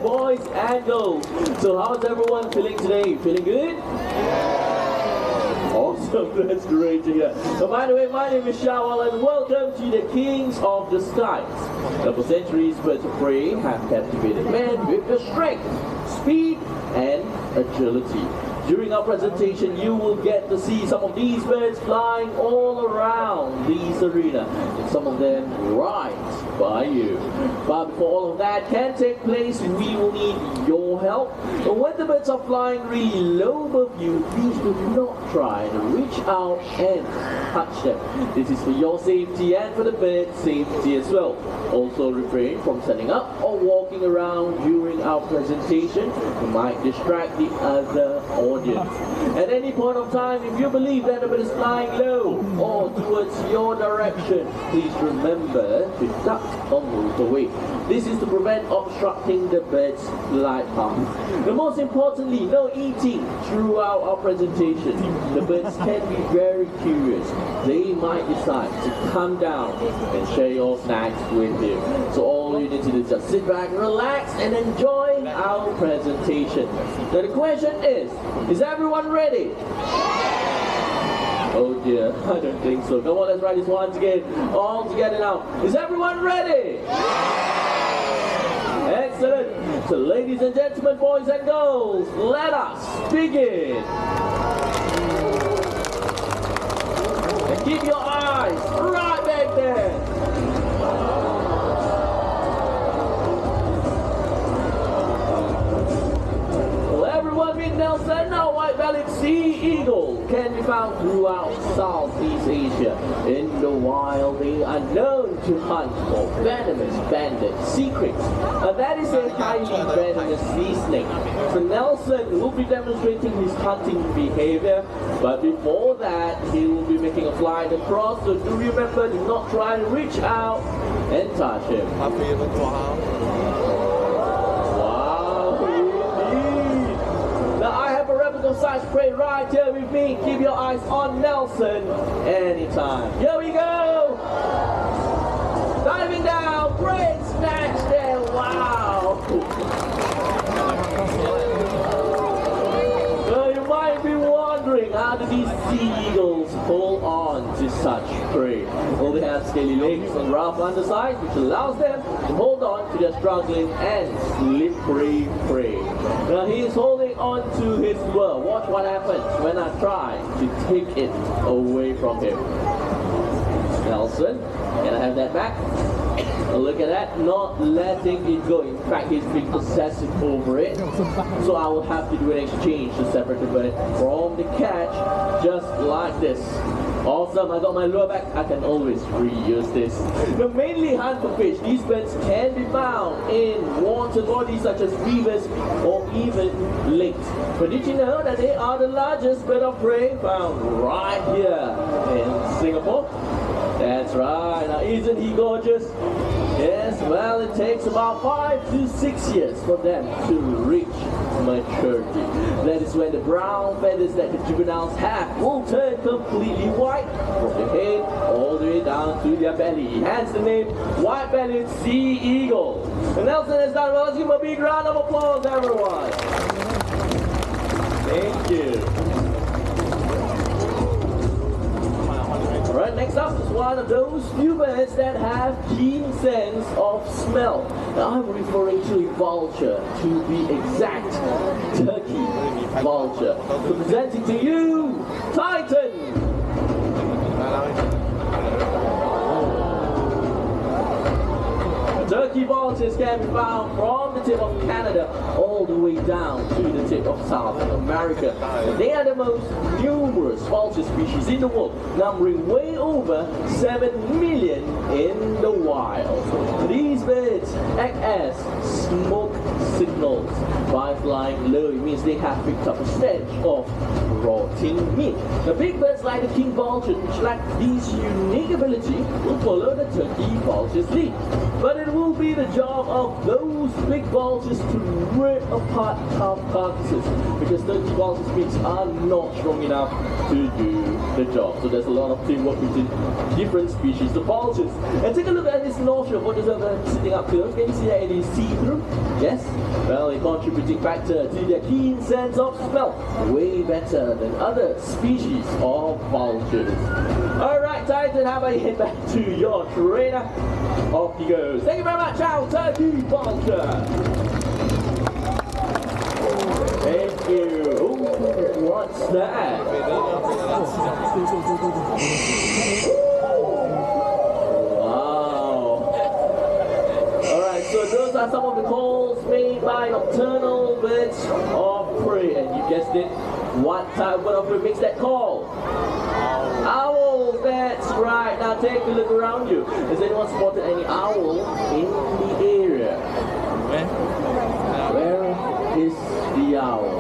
boys and girls. So how's everyone feeling today? Feeling good? Awesome, that's great to hear. So by the way, my name is Shawal and welcome to the Kings of the Skies. Now for centuries, birds of prey have captivated men with their strength, speed and agility. During our presentation, you will get to see some of these birds flying all around this arena, and some of them right by you. But before all of that can take place, we will need your help. And when the birds are flying really low above you, please do not try to reach out and touch them. This is for your safety and for the bird's safety as well. Also refrain from standing up or walking around during our presentation. You might distract the other audience. At any point of time, if you believe that the bird is flying low or towards your direction, please remember to duck or move away. This is to prevent obstructing the bird's flight path. But most importantly, no eating throughout our presentation. The birds can be very curious. They might decide to come down and share your snacks with you. So all you need to do is just sit back, relax, and enjoy our presentation. Now the question is everyone ready? Oh dear, I don't think so. Come on, let's try this once again. All together now. Is everyone ready? Excellent. So ladies and gentlemen, boys and girls, let us begin. And keep your eyes right back there. Nelson, our white-bellied sea eagle can be found throughout Southeast Asia. In the wild, they are known to hunt for venomous banded sea crickets. That is a highly venomous sea snake. So Nelson will be demonstrating his hunting behavior, but before that, he will be making a flight across. So do remember, do not try to reach out and touch him. Size prey right here with me. Keep your eyes on Nelson anytime. Here we go. Diving down. Great snatch there. Wow. So you might be wondering, how do these sea eagles hold on to such prey? Well, they have scaly legs and rough undersides, which allows them to hold on to their struggling and slippery prey. Now he is holding on to his lure. Watch what happens when I try to take it away from him. Nelson, can I have that back? Look at that, not letting it go. In fact, he's being possessive over it. So I will have to do an exchange to separate the bird from the catch, just like this. Awesome, I got my lure back. I can always reuse this. Now, mainly hunt for fish. These birds can be found in water bodies such as rivers or even lakes. But did you know that they are the largest bird of prey found right here in Singapore? That's right. Now, isn't he gorgeous? Yes, well, it takes about 5 to 6 years for them to reach maturity. That is when the brown feathers that the juveniles have will turn completely white from the head all the way down to their belly. Hence the name white-bellied sea eagle. And Nelson has done well. Let's give him a big round of applause, everyone. Thank you. Alright, next up is one of those few birds that have keen sense of smell. Now I'm referring to a vulture, to be exact, turkey vulture. So presenting to you, Titan! Turkey vultures can be found from the tip of Canada all the way down to the tip of South America. They are the most numerous vulture species in the world, numbering way over 7 million in the wild. These birds act as smoke signals. By flying low, it means they have picked up a stench of rotting meat. The big birds like the king vulture, which lack this unique ability, will follow the turkey vulture's lead. But it will be the job of those big vultures to rip apart tough carcasses, because turkey vultures' meats are not strong enough to do the job. So there's a lot of teamwork between different species of vultures. And take a look at this nostril. What is that sitting up here? Can you see that it is see-through? Yes? Well, a contributing factor to their keen sense of smell, way better than other species of vultures. Alright, Titan, how about you head back to your trainer? Off he goes. Thank you very much, our turkey vulture. Thank you. Ooh, what's that? Wow. Alright, so those are some of the calls made by nocturnal birds of prey. And you guessed it, what type of bird of prey makes that call? Owls, that's right. Now take a look around you. Has anyone spotted any owl in the area? Where is the owl?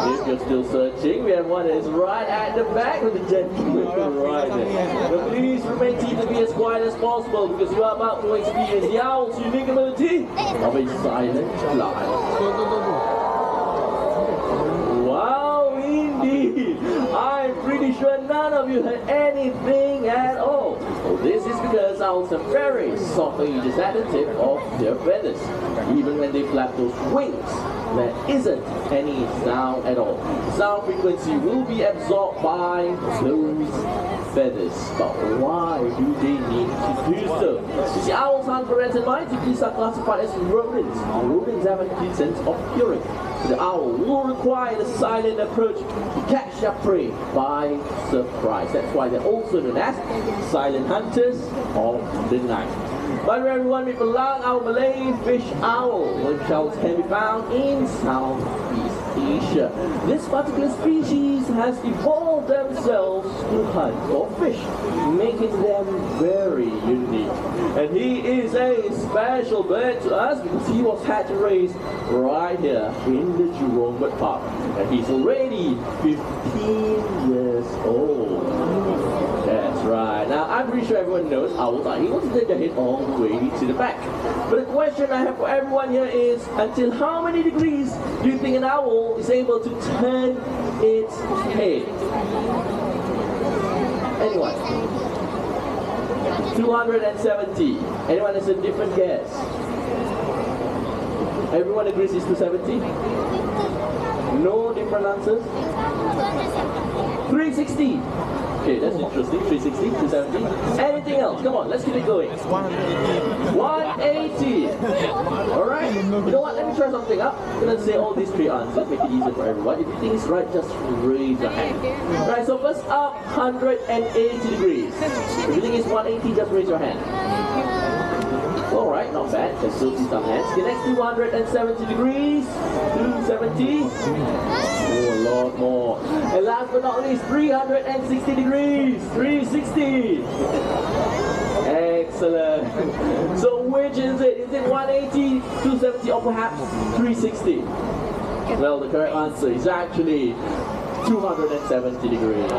If you're still searching, we have one that is right at the back of the gentleman right there. But please remain seated to be as quiet as possible because you are about to experience the owl's unique ability of a silent flight. I'm pretty sure none of you heard anything at all. Well, this is because owls are very soft edges at the tip of their feathers. Even when they flap those wings, there isn't any sound at all. Sound frequency will be absorbed by those feathers. But why do they need to do so? You see, owls aren't birds and mice. These are classified as rodents. Rodents have a keen sense of hearing. The owl will require the silent approach to catch their prey by surprise. That's why they're also known as silent hunters of the night. By the way, everyone, we belong our Malay fish owl, which owls can be found in Southeast Asia. This particular species has evolved themselves to hunt for fish, making them very unique. And he is a special bird to us because he was hatched and raised right here in the Jurong Bird Park. And he's already 15 years old. That's right. Now, I'm pretty sure everyone knows owls are able to take their head all the way to the back. But the question I have for everyone here is, until how many degrees do you think an owl is able to turn its head? Anyone? 270. Anyone has a different guess? Everyone agrees it's 270? No different answers? 360. Okay, that's interesting. 360, 270. Anything else? Come on, let's keep it going. 180. Alright. You know what? Let me try something up. I'm going to say all these three answers. Make it easier for everyone. If you think it's right, just raise your hand. Right, so first up, 180 degrees. If you think it's 180, just raise your hand. Alright, not bad. Let's still see some hands. Okay, next 270 degrees. 270. Oh, a lot more. And last but not least, 360 degrees. 360. Excellent. So which is it? Is it 180, 270, or perhaps 360? Well, the correct answer is actually 270 degrees.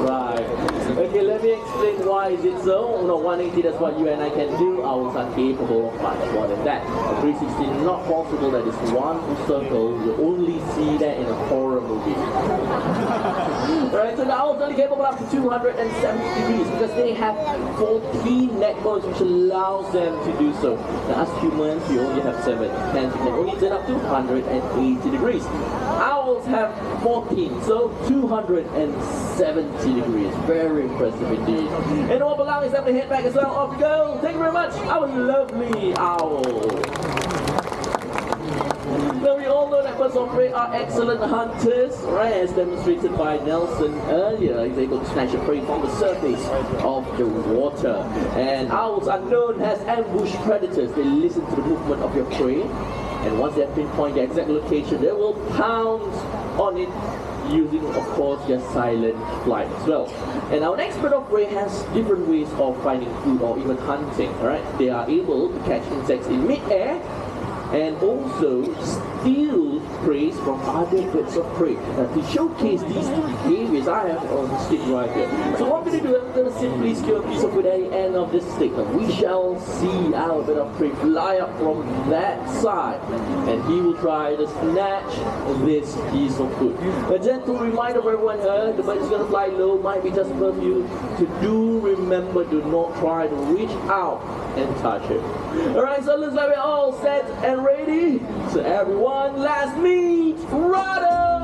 Right. Okay, let me explain why is it so. No, 180, that's what you and I can do. Owls are capable of much more than that. 360 is not possible. That is one circle. You only see that in a horror movie. Right, so the owls are only capable up to 270 degrees because they have 14 neck bones which allows them to do so. Now, as humans, we only have 7. Hence, we can only turn up to 180 degrees. Owls have 14, so 270 degrees. Very impressive indeed. And all belong is definitely head back as well. Off you go. Thank you very much, our lovely owl. Now we all know that birds of prey are excellent hunters, right? As demonstrated by Nelson earlier, he's able to snatch a prey from the surface of the water. And owls are known as ambush predators. They listen to the movement of your prey, and once they have pinpointed the exact location, they will pounce on it using, of course, their silent flight as well. And our next bird of prey has different ways of finding food or even hunting, right? They are able to catch insects in mid-air and also steal praise from other birds of prey. And to showcase these behaviors, I have on the stick right here. So what I'm going to do, I'm going to simply secure a piece of wood at the end of this stick. And we shall see our bird of prey fly up from that side. And he will try to snatch this piece of food. A gentle reminder for everyone here, the bird is going to fly low, might be just above you. To do remember, do not try to reach out and touch it. Alright, so it looks like we're all set and ready. So everyone, let's meet Rado!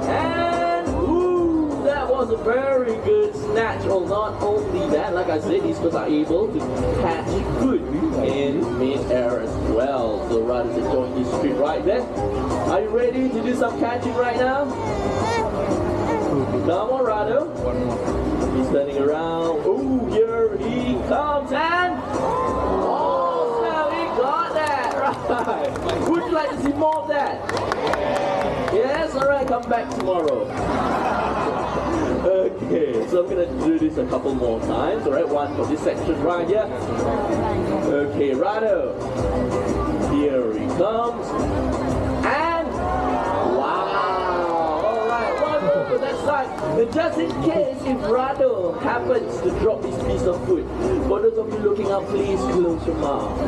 And ooh, that was a very good snatch. Well, not only that, like I said, these birds are able to catch food in mid-air as well. So Rado's enjoying his treat right there. Are you ready to do some catching right now? Come on, Rado. He's turning around. Ooh, here he comes and oh, now he got that. Right. Would you like to see more of that? Yes? Alright, come back tomorrow. Okay, so I'm gonna do this a couple more times. Alright, one for this section right here. Okay, Rado. Here he comes. And wow! Alright, one more for that side. And just in case if Rado happens to drop this piece of food, for those of you looking up, please close your mouth.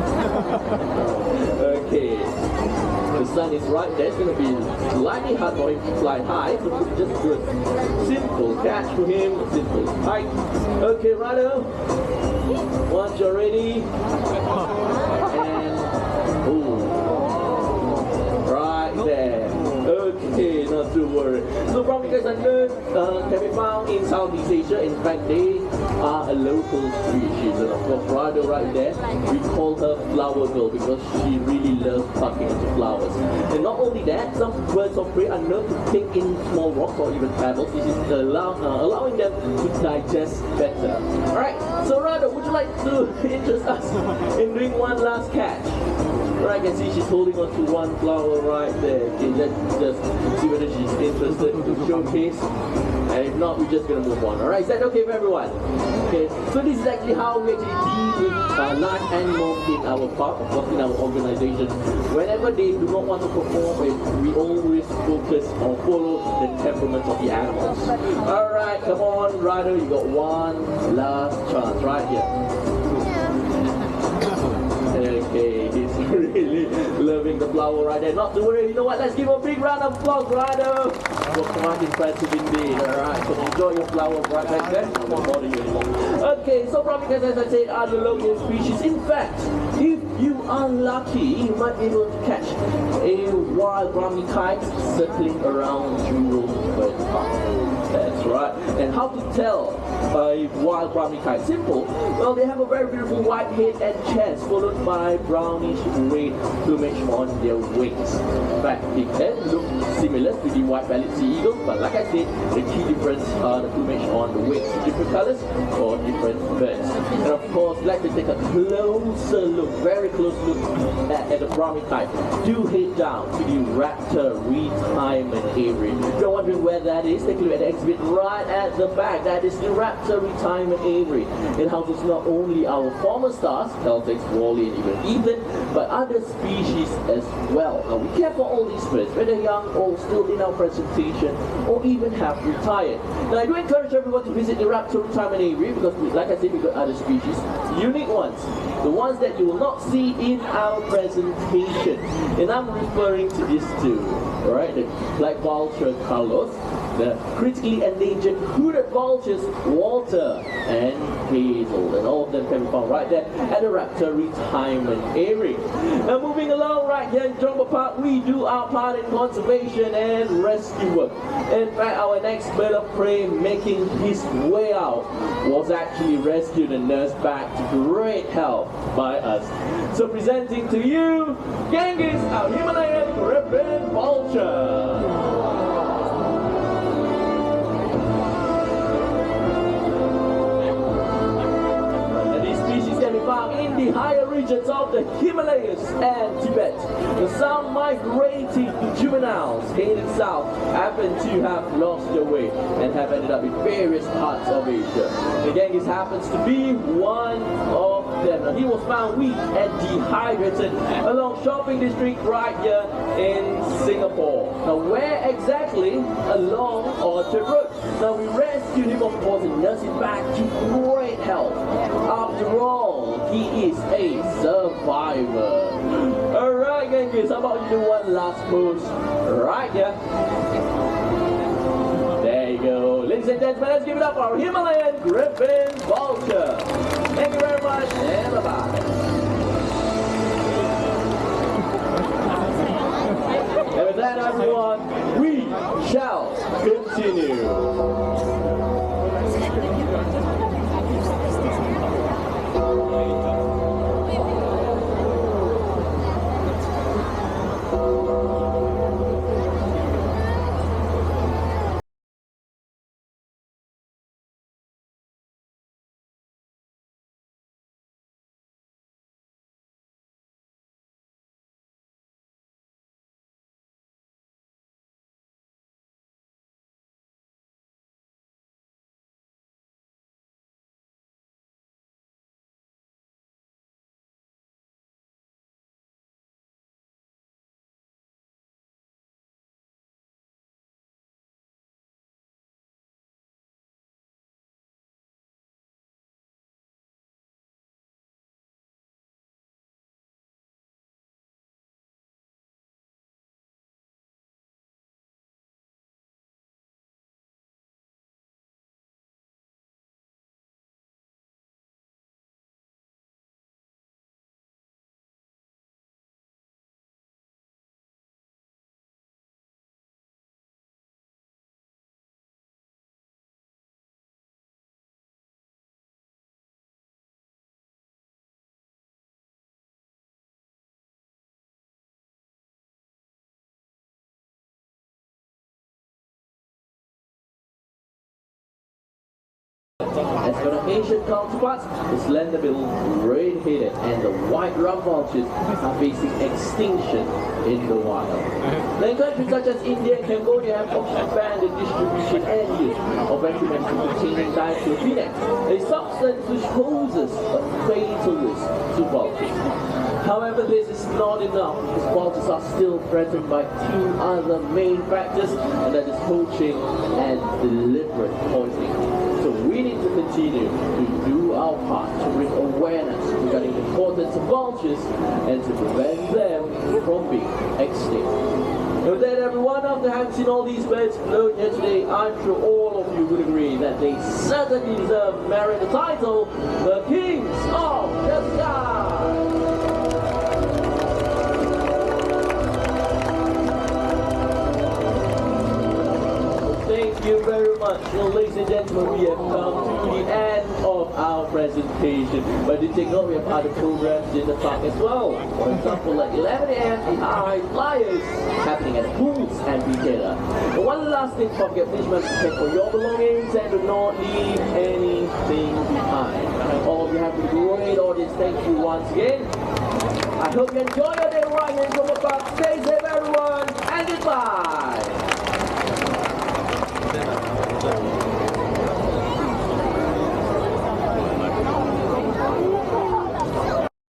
Okay. The sun is right there. It's going to be slightly hard for him to fly high, so we just do a simple catch for him, a simple hike. Okay, Rado. Once you're ready. And ooh, right there. Okay, not to worry. So probably guys I learned can be found in Southeast Asia. In fact, they are a local species. And of course, Rado right there, we call her Flower Girl because she really loves plucking into flowers. And not only that, some birds of prey are known to take in small rocks or even pebbles. This is allowing them to digest better. Alright, so Rado, would you like to interest us in doing one last catch? Right, I can see she's holding on to one flower right there. Okay, let's just see whether she's interested to showcase. And if not, we're just gonna move on. Alright, is that okay for everyone? Okay, so this is actually how we actually deal with large animals in our park, of course in our organization. Whenever they do not want to perform, we always focus or follow the temperaments of the animals. Alright, come on, Rado, you got one last chance right here. Okay, he's really loving the flower right there. Not to worry, you know what? Let's give a big round of applause, Rado. You're quite impressive indeed. Alright, so enjoy your flower right back there. I won't bother you anymore. Okay, so probably as I said, are the local species. In fact, if you are lucky, you might be able to catch a wild brahmi kite circling around Jurong Bird Park. That's right. And how to tell a wild brahmi kite? Simple. Well, they have a very beautiful white head and chest, followed by brownish red plumage on their wings. In fact, they can look similar to the white-bellied sea eagle, but like I said, the key difference are the plumage on the wings. Different colors for different birds. And of course, like to take a closer look, very close look at the brahmi kite. Do head down to the raptor retirement area. If you're wondering where that is, take a look at the exhibit right at the back. That is the raptor retirement area. It houses not only our former stars, Celtics, Wally, and even Ethan, but other species as well. Now, we care for all these birds, whether young or still in our presentation, or even have retired. Now, I do encourage everyone to visit the raptor retirement area because, like I said, we've got other species, unique ones, the ones that you will not see in our presentation. And I'm referring to these two, alright, the black vulture Carlos, the critically endangered hooded vultures Walter and Hazel, and all of them can be found right there at the raptor retirement area. Now moving along right here in Jurong Park, we do our part in conservation and rescue work. In fact, our next bird of prey making his way out was actually rescued and nursed back to great health by us. So presenting to you, Genghis, our Himalayan griffin vulture. Found in the higher regions of the Himalayas and Tibet. Some migrating juveniles heading south happen to have lost their way and have ended up in various parts of Asia. The Genghis happens to be one of them. He was found weak and dehydrated along shopping district right here in Singapore. Now where exactly? Along Orchard Road. Now we rescued him of course and nursed him back to great health. After all, he is a survivor. Alright guys, how about you do one last pose right here? There you go. Ladies and gentlemen, let's give it up for our Himalayan Griffin Vulture. Thank you very much and bye-bye. And with that everyone, we shall continue. As for the ancient counterparts, the slender-billed, red-headed, and the white-rumped vultures are facing extinction in the wild. Now, in countries such as India and Cambodia have expanded distribution and use of veterinary containing diclofenac, a substance which poses a fatal risk to vultures. However, this is not enough because vultures are still threatened by two other main factors, and that is poaching and deliberate poisoning. So we need to continue to do our part to bring awareness regarding the importance of vultures and to prevent them from being extinct. And with that everyone, after having seen all these birds float here today, I'm sure all of you would agree that they certainly deserve to merit the title, the Kings of the Sky! Thank you very much. So, ladies and gentlemen, we have come to the end of our presentation. But do take note, we have other programs in the park as well. For example, at 11 a.m. the High Flyers happening at pools and retailer. But one last thing, forget, please remember to check for your belongings and do not leave anything behind. All of you have a great audience. Thank you once again. I hope you enjoy your day right here from the park. Stay safe, everyone, and goodbye.